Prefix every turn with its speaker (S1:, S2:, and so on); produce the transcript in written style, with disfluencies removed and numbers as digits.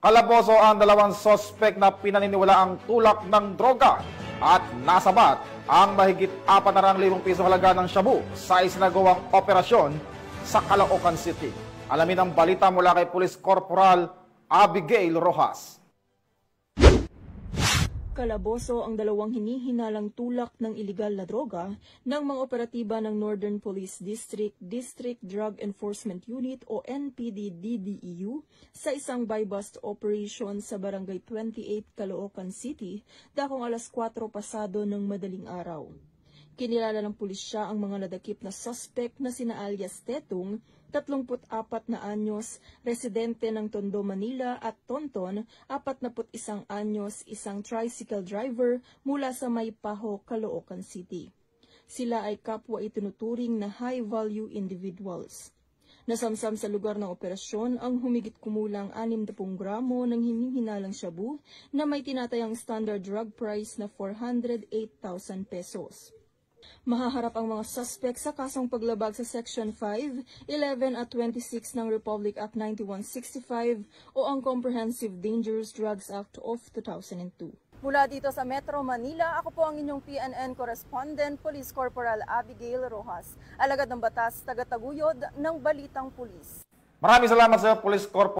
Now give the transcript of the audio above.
S1: Kalaboso ang dalawang sospek na pinaniniwalaang tulak ng droga at nasabat ang mahigit 400,000 piso halaga ng shabu sa isinagawang operasyon sa Caloocan City. Alamin ang balita mula kay Police Corporal Abigail Rojas.
S2: Kalaboso ang dalawang hinihinalang tulak ng iligal na droga ng mga operatiba ng Northern Police District, District Drug Enforcement Unit o NPD-DDEU sa isang buy-bust operation sa Barangay 28, Caloocan City, dakong alas 4 pasado ng madaling araw. Kinilala ng pulisya ang mga nadakip na suspect na sina alias Tetong, 34 na anyos, residente ng Tondo, Manila at Tonton, 41 anyos, isang tricycle driver mula sa Maypaho, Caloocan City. Sila ay kapwa itinuturing na high-value individuals. Nasamsam sa lugar ng operasyon ang humigit kumulang 60 gramo ng hinihinalang shabu na may tinatayang standard drug price na 408,000 pesos. Mahaharap ang mga suspect sa kasong paglabag sa Section 5, 11 at 26 ng Republic Act 9165 o ang Comprehensive Dangerous Drugs Act of 2002. Mula dito sa Metro Manila, ako po ang inyong PNN correspondent, Police Corporal Abigail Rojas, alagad ng batas, tagataguyod ng Balitang Pulis.
S1: Maraming salamat sa Police Corporal.